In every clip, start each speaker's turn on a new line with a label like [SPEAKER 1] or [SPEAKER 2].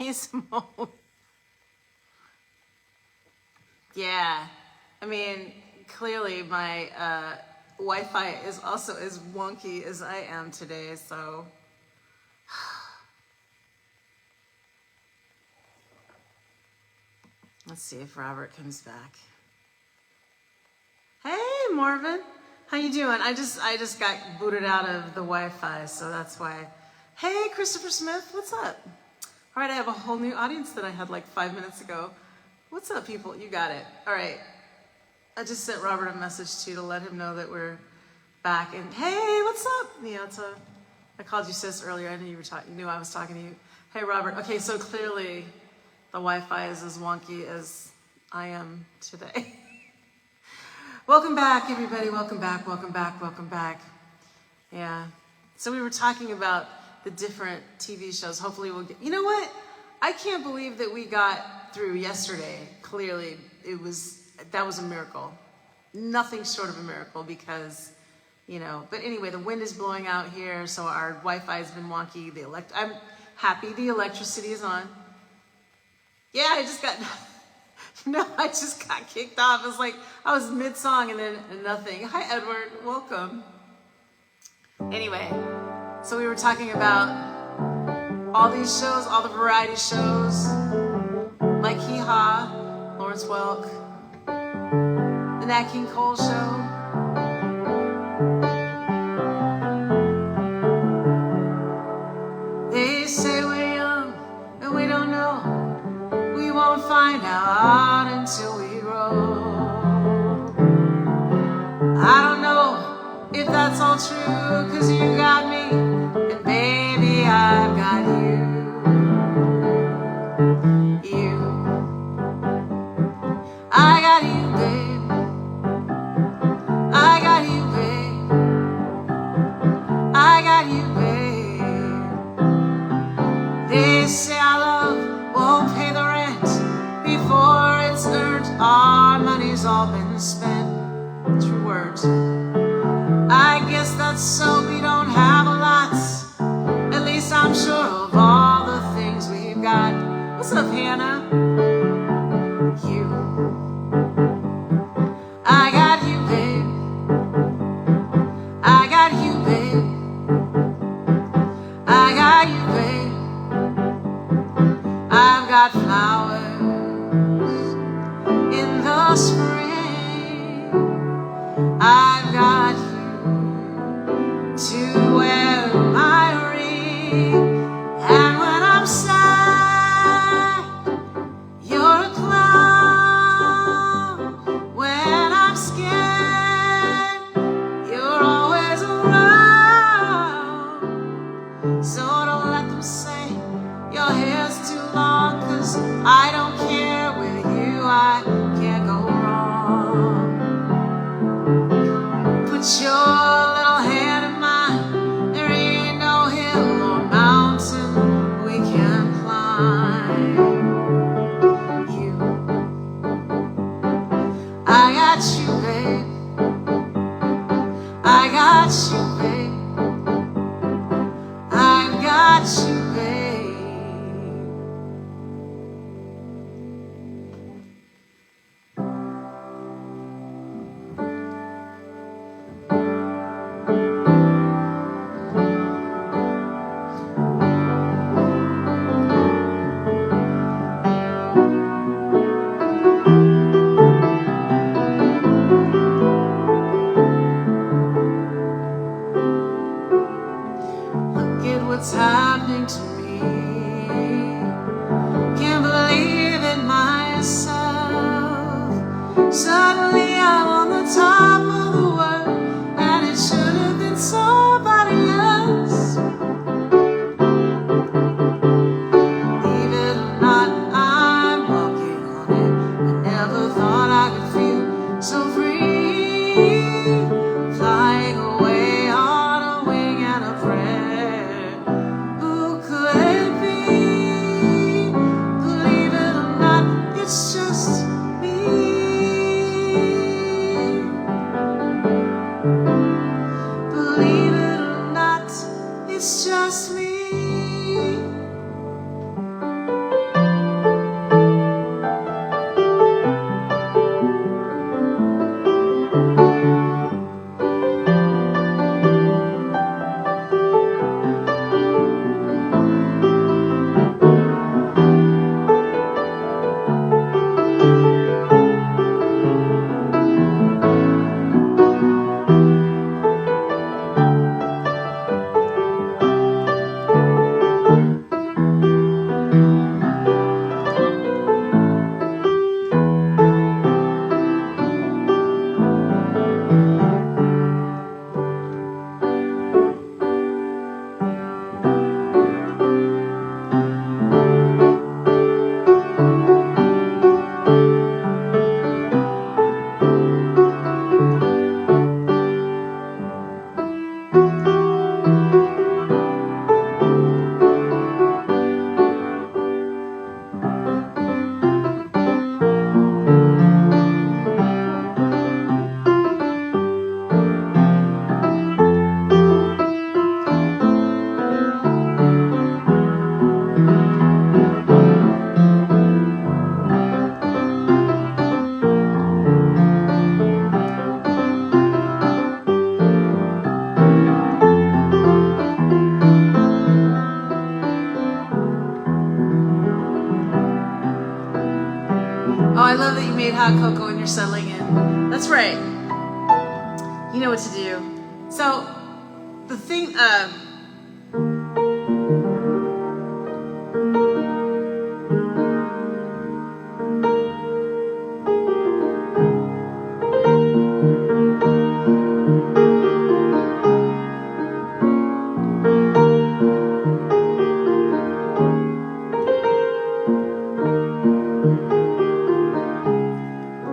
[SPEAKER 1] Hey, Simone. Yeah, I mean, clearly my Wi-Fi is also as wonky as I am today, so. Let's see if Robert comes back. Hey, Marvin. How you doing? I just got booted out of the Wi-Fi, so that's why. Hey, Christopher Smith, what's up? All right, I have a whole new audience that I had like 5 minutes ago. What's up, people? You got it. All right. I just sent Robert a message too to let him know that we're back. And hey, what's up, Niata? I called you sis earlier. I knew you were talking. You knew I was talking to you. Hey, Robert. Okay, so clearly the Wi-Fi is as wonky as I am today. Welcome back, everybody. Welcome back. Welcome back. Welcome back. Yeah. So we were talking about the different TV shows. Hopefully we'll get. You know what? I can't believe that we got through yesterday. Clearly, that was a miracle. Nothing short of a miracle because, but anyway, the wind is blowing out here, so our Wi-Fi has been wonky. I'm happy the electricity is on. Yeah, I just got kicked off. It was like I was mid-song and then nothing. Hi, Edward. Welcome. Anyway, so we were talking about all these shows, all the variety shows, like Hee Haw, Lawrence Welk, the Nat King Cole Show. They say we're young and we don't know. We won't find out until we grow. I don't know if that's all true, 'cause you got me, and baby, I've got you. I got you, babe. I got you, babe. I got you, babe. They say our love won't pay the rent before it's earned. Our money's all been spent. True words. I guess that's so. We don't have a lot. At least I'm sure of all the things we've got. What's up, Hannah? You. I got you, babe. I got you, babe. I got you, babe. I've got flowers in the spring. I've got you to wear my ring. And when I'm sad, you're a clown. When I'm scared, you're always around. So don't let them say your hair's too long, 'cause I don't care. With you I can't go wrong. Put your little hand in mine. There ain't no hill or mountain we can't climb. You, I got you, babe. I got you, babe. I got you, babe. Look at what's happening to me. Can't believe it myself. Suddenly I'm on the top of the world, and it should have been somebody else. Believe it or not, I'm walking on it. I never thought I could feel so free, flying away on a wing and a prayer. Who could it be? Believe it or not, it's just me. I love that you made hot cocoa and you're settling in. That's right. You know what to do. So, the thing,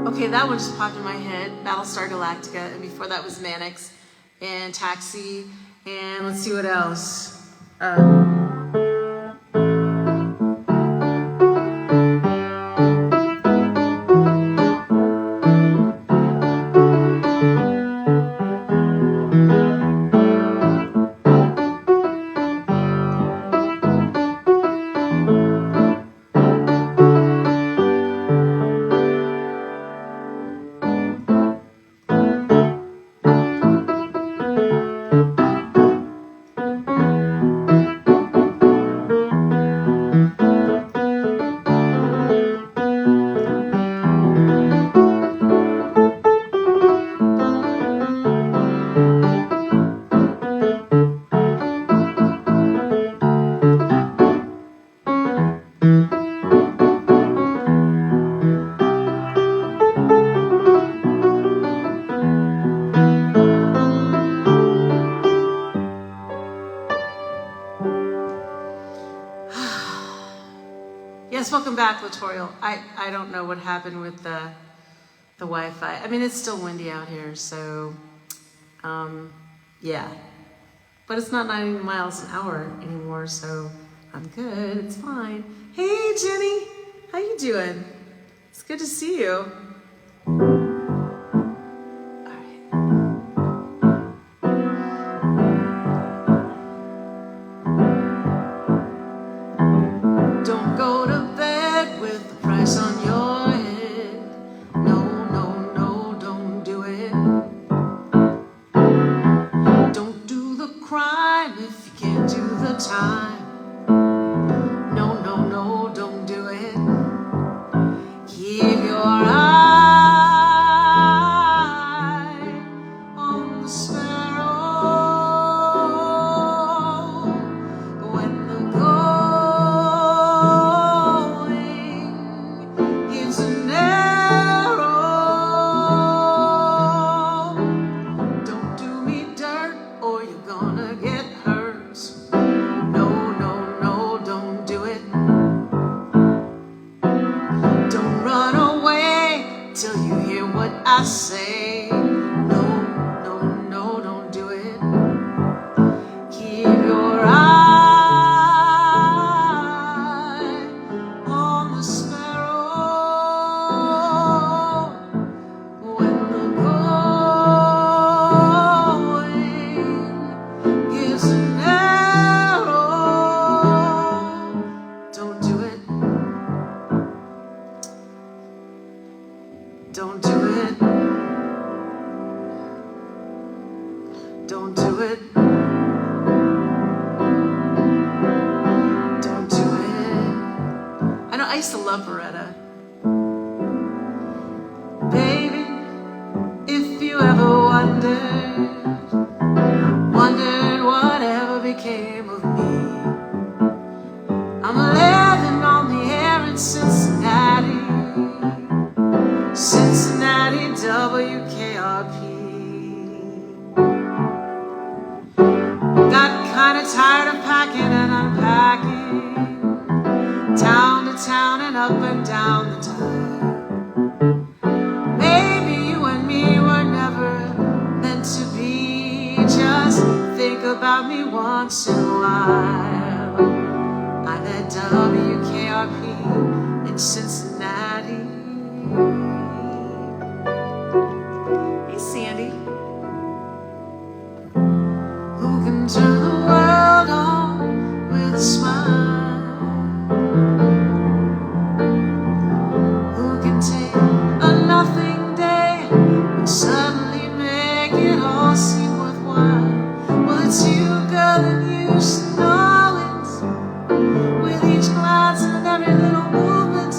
[SPEAKER 1] okay, that one just popped in my head. Battlestar Galactica, and before that was Mannix and Taxi, and let's see what else. Yes, welcome back, Latorial. I don't know what happened with the Wi-Fi. I mean, it's still windy out here, so yeah. But it's not 90 miles an hour anymore, so I'm good. It's fine. Hey, Jenny, how you doing? It's good to see you. Don't do it. Don't do it. Don't do it. I know I used to love Beretta. Baby, if you ever wondered whatever became of me, I'm living on the air in Cincinnati, WKRP. Got kinda tired of packing and unpacking, town to town and up and down the tide. Maybe you and me were never meant to be. Just think about me once in a while. I'm at WKRP in Cincinnati. Sandy, who can turn the world on with a smile, who can take a nothing day and suddenly make it all seem worthwhile. Well, it's you, girl, and you should know it. With each glance and every little movement,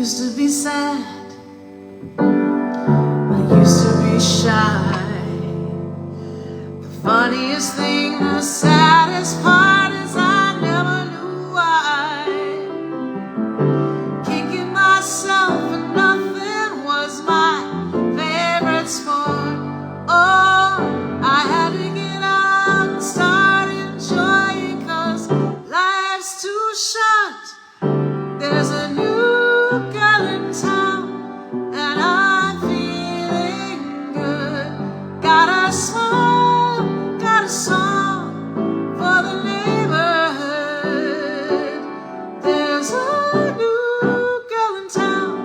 [SPEAKER 1] used to be sad, I used to be shy. The funniest thing, the saddest part is I never knew why. Kicking myself and nothing was my favorite sport. Oh, I had to get out and start enjoying, 'cause life's too short. There's a new girl in town, and I'm feeling good. Got a smile, got a song for the neighborhood. There's a new girl in town,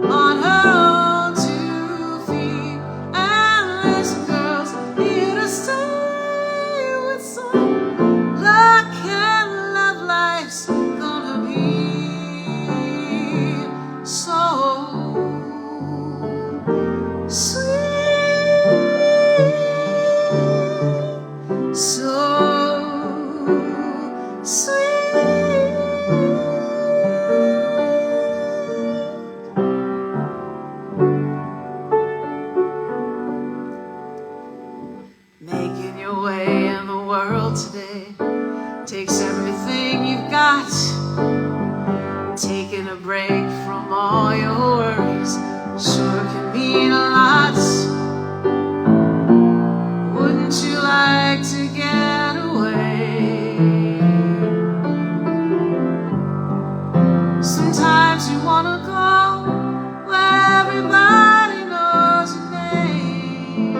[SPEAKER 1] on her own 2 feet. And listen, girls, here to stay with some luck and love. Life's gonna be so sweet, so sweet. Making your way in the world today takes everything you've got. Taking a break from all your worries sure can mean a lot. Wouldn't you like to get away? Sometimes you wanna go where everybody knows your name,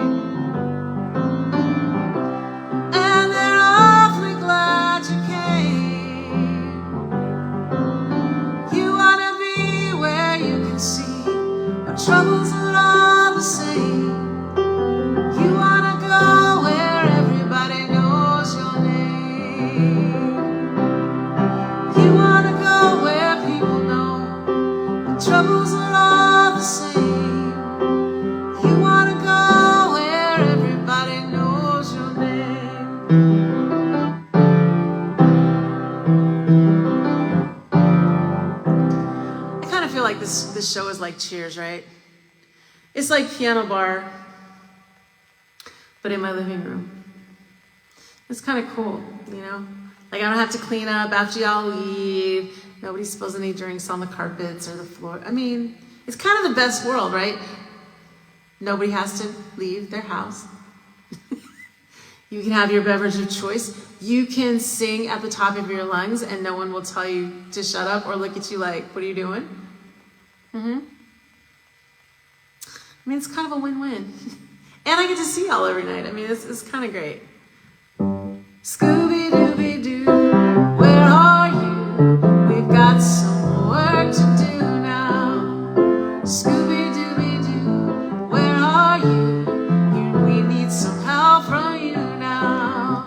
[SPEAKER 1] and they're awfully glad you came. You wanna be where you can see our troubles are all the same. You wanna go where everybody knows your name. You wanna go where people know the troubles are all the same. You wanna go where everybody knows your name. I kind of feel like this show is like Cheers, right? It's like Piano Bar, but in my living room. It's kind of cool, you know? Like, I don't have to clean up after y'all leave. Nobody spills any drinks on the carpets or the floor. I mean, it's kind of the best world, right? Nobody has to leave their house. You can have your beverage of choice. You can sing at the top of your lungs and no one will tell you to shut up or look at you like, what are you doing? I mean, it's kind of a win-win. And I get to see y'all every night. I mean, it's kind of great. Scooby-Dooby-Doo, where are you? We've got some work to do now. Scooby-Dooby-Doo, where are you? We need some help from you now.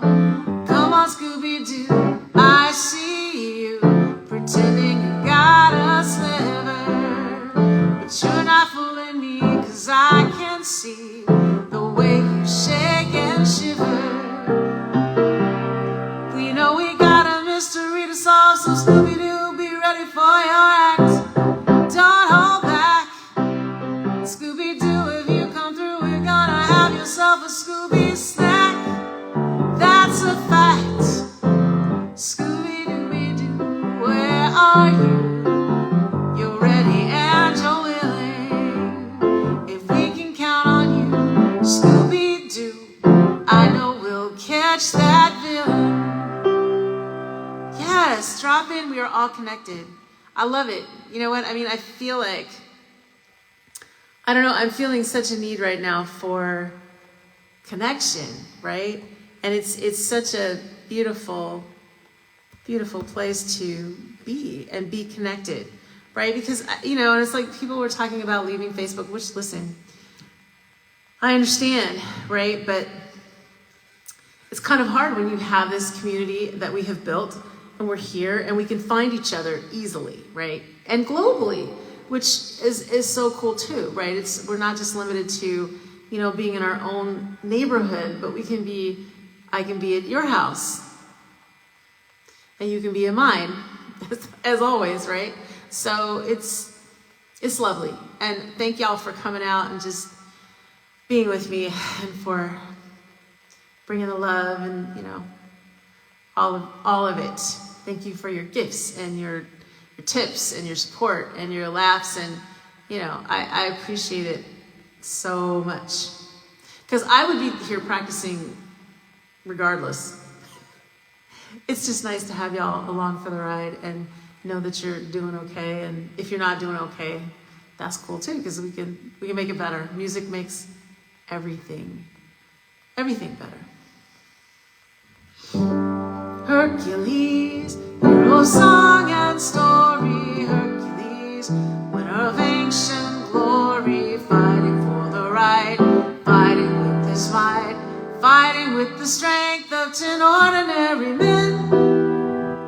[SPEAKER 1] Come on, Scooby-Doo, I see you pretending you got a sliver, but you're not fooling me, 'cause I can see the way you shake and shiver. We know we got a mystery to solve, so Scooby-Doo, be ready for your act. Don't hold back. Scooby-Doo, if you come through, we're gonna have yourself a Scooby snack. That's a fact. Scooby-Dooby-Doo, where are you? You're ready and you're willing. If we can count on you, Scooby-Doo, I know we'll catch that villain. Yes, drop in. We are all connected. I love it. You know what? I mean, I feel like, I don't know, I'm feeling such a need right now for connection, right? And it's such a beautiful, beautiful place to be and be connected, right? Because, you know, and it's like people were talking about leaving Facebook, which, listen, I understand, right? But it's kind of hard when you have this community that we have built and we're here and we can find each other easily, right? And globally, which is so cool too, right? We're not just limited to, you know, being in our own neighborhood, but I can be at your house and you can be in mine, as always, right? So it's it's lovely. And thank y'all for coming out and just being with me and for bringing the love and, you know, all of it. Thank you for your gifts and your tips and your support and your laughs. And, you know, I appreciate it so much. Because I would be here practicing regardless. It's just nice to have y'all along for the ride and know that you're doing okay. And if you're not doing okay, that's cool too, because we can make it better. Music makes everything better. Hercules, hero song and story. Hercules, winner of ancient glory, fighting for the right, fighting with his might, fighting with the strength of 10 ordinary men.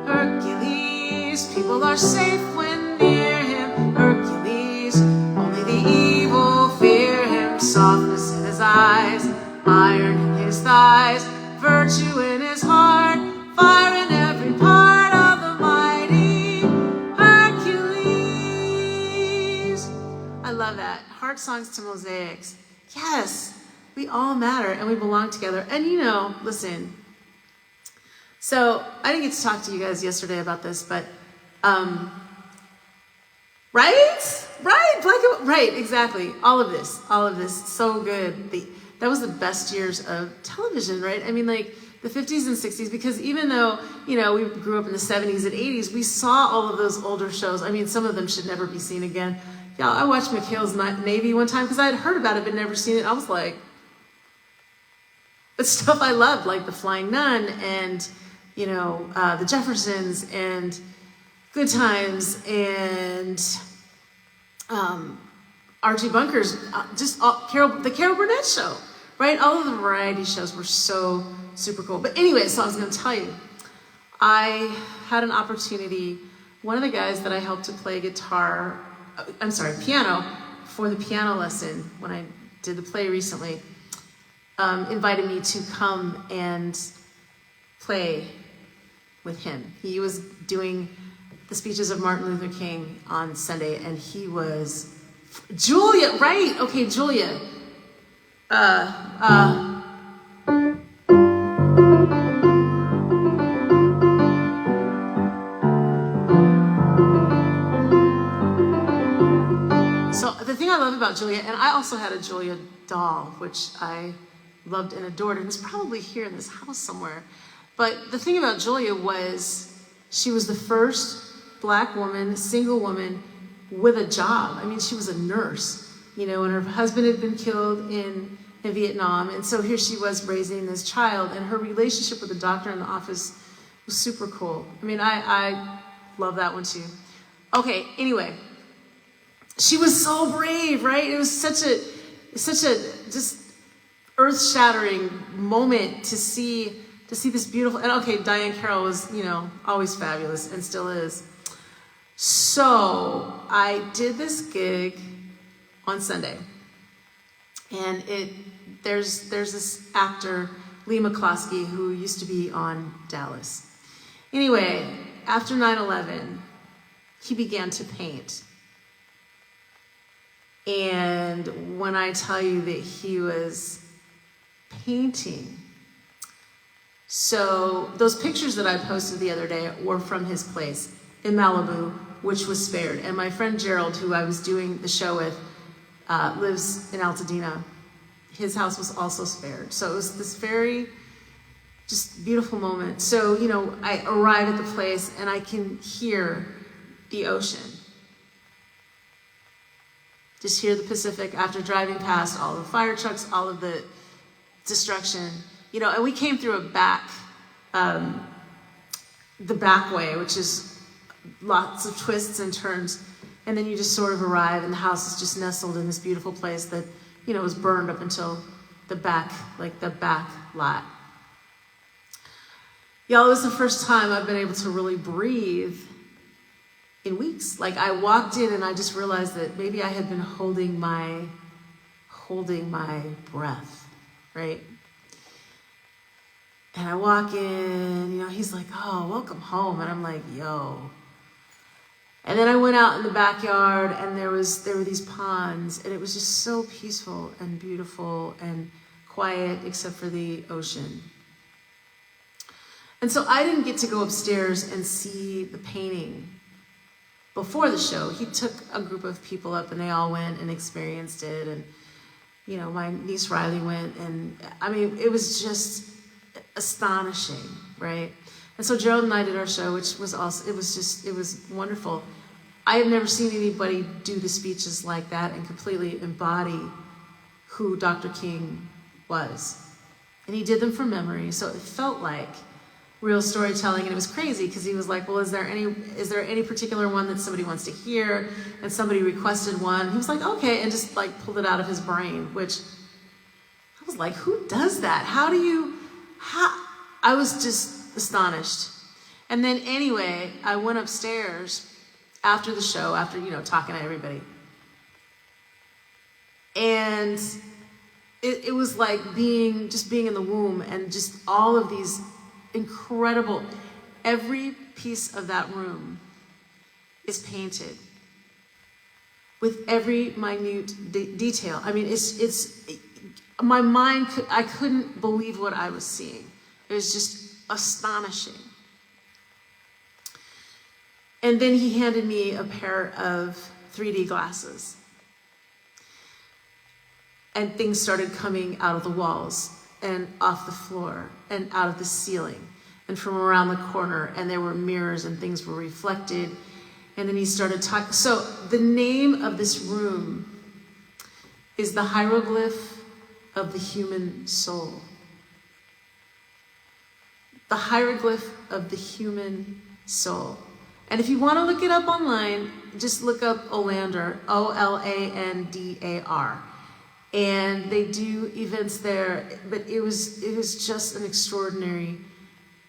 [SPEAKER 1] Hercules, people are safe when near him. Hercules, only the evil fear him. Softness in his eyes, iron in his thighs, virtue in his heart, fire in every part of the mighty Hercules. I love that. Heart songs to mosaics. Yes, we all matter and we belong together. And you know, listen, so I didn't get to talk to you guys yesterday about this, but right, exactly. All of this, so good. That was the best years of television, right? I mean, like the 50s and 60s, because even though, you know, we grew up in the 70s and 80s, we saw all of those older shows. I mean, some of them should never be seen again. Y'all, I watched McHale's Navy one time because I had heard about it but never seen it. I was like, it's stuff I loved, like The Flying Nun and, you know, The Jeffersons and Good Times and Archie Bunker's, the Carol Burnett Show, right? All of the variety shows were so super cool. But anyway, so I was going to tell you, I had an opportunity. One of the guys that I helped to play piano for the piano lesson when I did the play recently, invited me to come and play with him. He was doing the speeches of Martin Luther King on Sunday, and he was Julia, right? Okay, Julia. So the thing I love about Julia, and I also had a Julia doll, which I loved and adored, and it's probably here in this house somewhere. But the thing about Julia was she was the first Black woman, single woman with a job. I mean, she was a nurse, you know, and her husband had been killed in Vietnam. And so here she was raising this child, and her relationship with the doctor in the office was super cool. I mean, I love that one too. Okay, anyway, she was so brave, right? It was such a just earth-shattering moment to see this beautiful, and okay, Diane Carroll was, you know, always fabulous and still is. So I did this gig on Sunday, and there's this actor, Lee McCloskey, who used to be on Dallas. Anyway, after 9/11, he began to paint. And when I tell you that he was painting, so those pictures that I posted the other day were from his place in Malibu, which was spared. And my friend Gerald, who I was doing the show with, lives in Altadena. His house was also spared. So it was this very just beautiful moment. So, you know, I arrive at the place and I can hear the ocean. Just hear the Pacific after driving past all the fire trucks, all of the destruction. You know, and we came through the back way, which is lots of twists and turns, and then you just sort of arrive, and the house is just nestled in this beautiful place that, you know, was burned up until the back lot. Y'all, it was the first time I've been able to really breathe in weeks. Like, I walked in and I just realized that maybe I had been holding my breath, right? And I walk in, you know, he's like, "Oh, welcome home." And I'm like, "Yo, And then I went out in the backyard, and there were these ponds, and it was just so peaceful and beautiful and quiet, except for the ocean. And so I didn't get to go upstairs and see the painting before the show. He took a group of people up, and they all went and experienced it. And, you know, my niece Riley went, and I mean, it was just astonishing, right? And so Gerald and I did our show, which was also, it was wonderful. I have never seen anybody do the speeches like that and completely embody who Dr. King was. And he did them from memory, so it felt like real storytelling, and it was crazy because he was like, well, is there any particular one that somebody wants to hear? And somebody requested one. He was like, okay, and just like pulled it out of his brain, which I was like, who does that? I was just astonished. And then anyway, I went upstairs after the show, after, you know, talking to everybody. And it was like being in the womb, and just all of these incredible, every piece of that room is painted with every minute detail. I mean, my mind, I couldn't believe what I was seeing. It was just astonishing. And then he handed me a pair of 3D glasses. And things started coming out of the walls and off the floor and out of the ceiling and from around the corner, and there were mirrors and things were reflected. And then he started talking. So the name of this room is the hieroglyph of the human soul. The hieroglyph of the human soul. And if you want to look it up online, just look up Olandar, Olandar. And they do events there, but it was just an extraordinary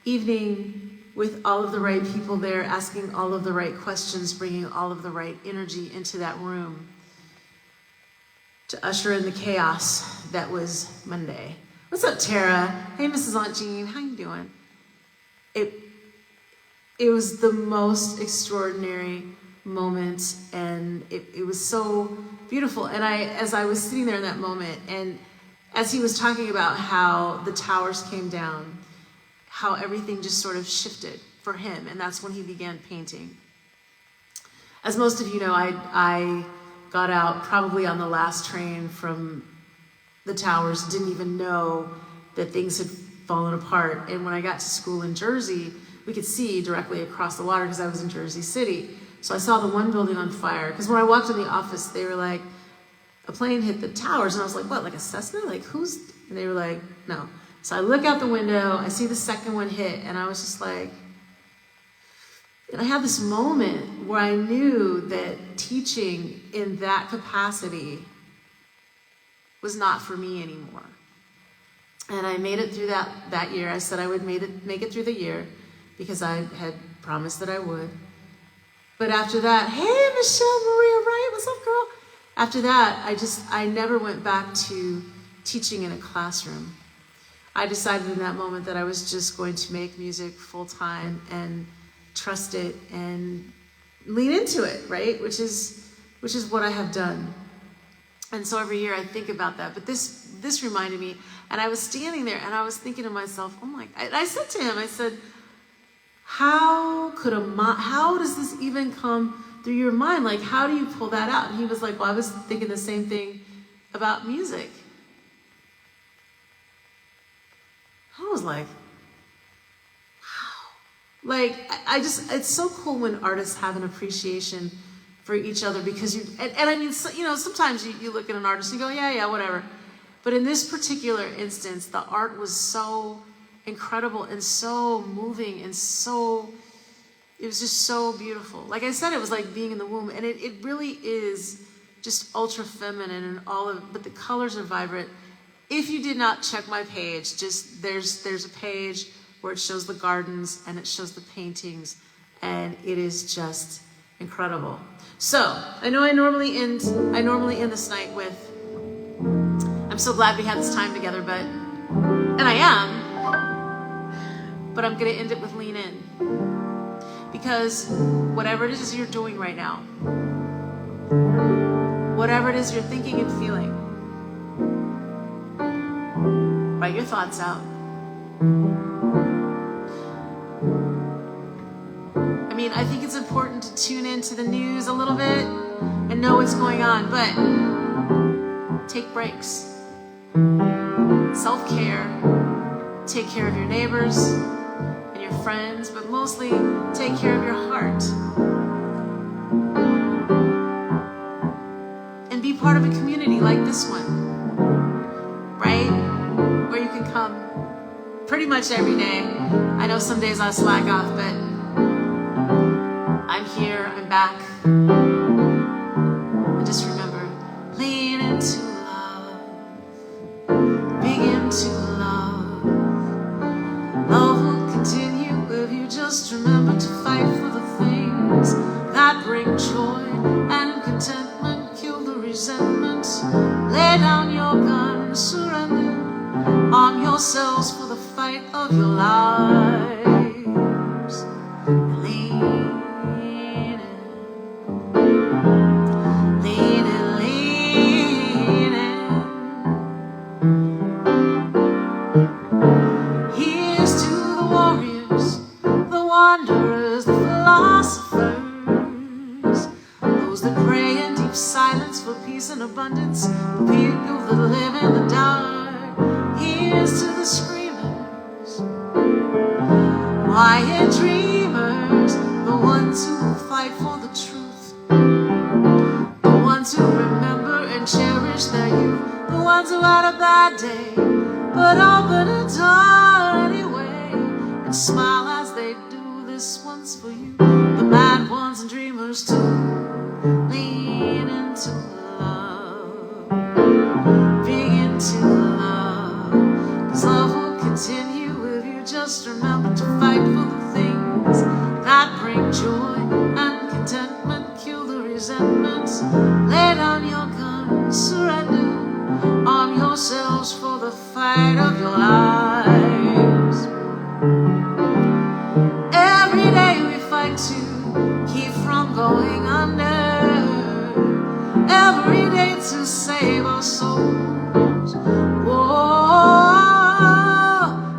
[SPEAKER 1] evening with all of the right people there, asking all of the right questions, bringing all of the right energy into that room to usher in the chaos that was Monday. What's up, Tara? Hey, Mrs. Aunt Jean, how you doing? It was the most extraordinary moment, and it was so beautiful. And as I was sitting there in that moment, and as he was talking about how the towers came down, how everything just sort of shifted for him, and that's when he began painting. As most of you know, I got out probably on the last train from the towers, didn't even know that things had fallen apart. And when I got to school in Jersey, we could see directly across the water because I was in Jersey City. So I saw the one building on fire, because when I walked in the office, they were like, a plane hit the towers, and I was like, what, like a Cessna? Like, who's, and they were like, no. So I look out the window, I see the second one hit, and I was just like, and I had this moment where I knew that teaching in that capacity was not for me anymore. And I made it through that year. I said I would make it through the year because I had promised that I would. But after that, hey, Michelle Maria Wright, what's up, girl? After that, I never went back to teaching in a classroom. I decided in that moment that I was just going to make music full time and trust it and lean into it, right? Which is what I have done. And so every year I think about that. But this reminded me, and I was standing there and I was thinking to myself, oh my, I said to him, I said, how does this even come through your mind? Like, how do you pull that out? And he was like, well, I was thinking the same thing about music. I was like, wow. Like, it's so cool when artists have an appreciation for each other, because and I mean, so, you know, sometimes you look at an artist and you go, yeah, whatever. But in this particular instance, the art was so incredible and so moving and it was just so beautiful. Like I said, it was like being in the womb, and it really is just ultra feminine and but the colors are vibrant. If you did not check my page, just there's a page where it shows the gardens and it shows the paintings, and it is just incredible. So I know I normally end this night with, I'm so glad we had this time together, and I am, but I'm gonna end it with Lean In. Because whatever it is you're doing right now, whatever it is you're thinking and feeling, write your thoughts out. I mean, I think it's important to tune into the news a little bit and know what's going on, but take breaks. Self-care. Take care of your neighbors and your friends, but mostly take care of your heart. And be part of a community like this one, right? Where you can come pretty much every day. I know some days I slack off, but I'm here, I'm back. And just remember, lean into love, begin to love. Love will continue if you just remember to fight for the things that bring joy and contentment. Kill the resentment, lay down your gun, surrender. Arm yourselves for the fight of your lives. Lean in, lean in, lean in. Here's to the warriors, the wanderers, the philosophers, those that pray in deep silence for peace and abundance, the people that live in the dark. Here's to the screamers, quiet dreamers, the ones who fight for the truth, the ones who remember and cherish their youth, the ones who had a bad day, but open a door anyway, and smile as they do. This one's for you, the mad ones and dreamers too. Lean into love, begin to love, 'cause love will continue if you just remember to fight for the things that bring joy and contentment. Kill the resentment, lay down your guns, surrender. Arm yourselves for the fight of your lives. Every day we fight to keep from going under. Every day to save our souls. Whoa,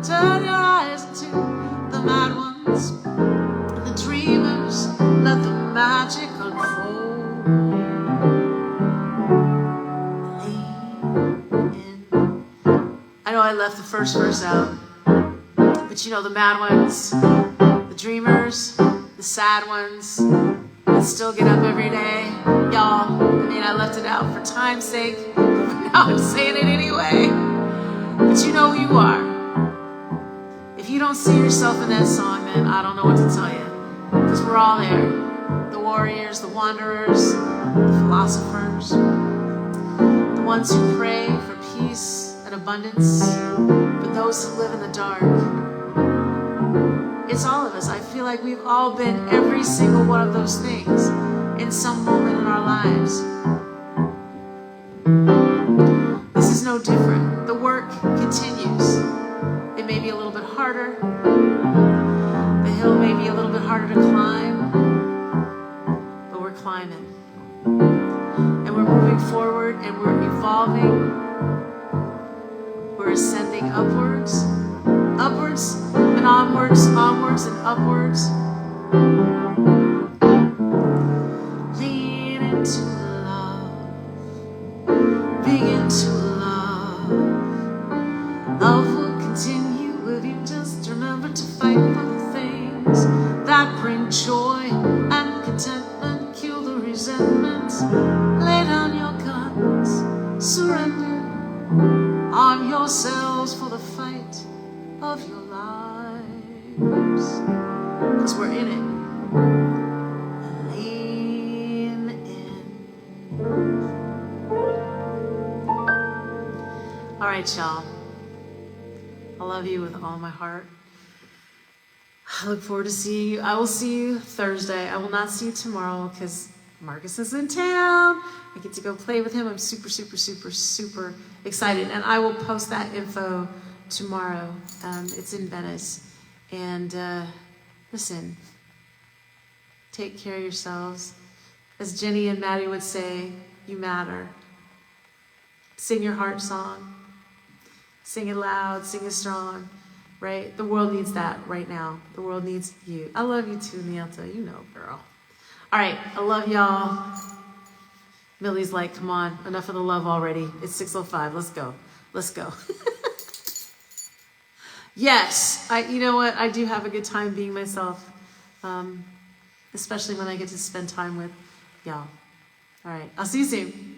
[SPEAKER 1] turn your eyes to the mad ones, the dreamers. Let the magic unfold. I know I left the first verse out, but you know, the mad ones, the dreamers, the sad ones that still get up every day. Y'all, I mean, I left it out for time's sake, but now I'm saying it anyway. But you know who you are. If you don't see yourself in that song, then I don't know what to tell you, because we're all there. The warriors, the wanderers, the philosophers, the ones who pray for peace and abundance, but those who live in the dark. It's all of us. I feel like we've all been every single one of those things in some moment in our lives. This is no different. The work continues. It may be a little bit harder. The hill may be a little bit harder to climb, but we're climbing. And we're moving forward, and we're evolving. We're ascending upwards, upwards and onwards, onwards and upwards. Lean into love, begin to love. Love will continue if you just remember to fight for the things that bring joy and contentment. Kill the resentment, lay down your guns, surrender. Arm yourselves for the fight of your lives, 'cause we're in it. Lean in. All right, y'all. I love you with all my heart. I look forward to seeing you. I will see you Thursday. I will not see you tomorrow because Marcus is in town. I get to go play with him. I'm super, super, super, super excited. And I will post that info tomorrow. It's in Venice. And listen, Take care of yourselves. As Jenny and Maddie would say, you matter. Sing your heart song. Sing it loud, sing it strong, right? The world needs that right now. The world needs you. I love you too, Nielta. You know, girl. All right, I love y'all. Millie's like, come on, enough of the love already. It's 6:05. Let's go. Let's go. Yes, you know what? I do have a good time being myself, especially when I get to spend time with y'all. All right, I'll see you soon.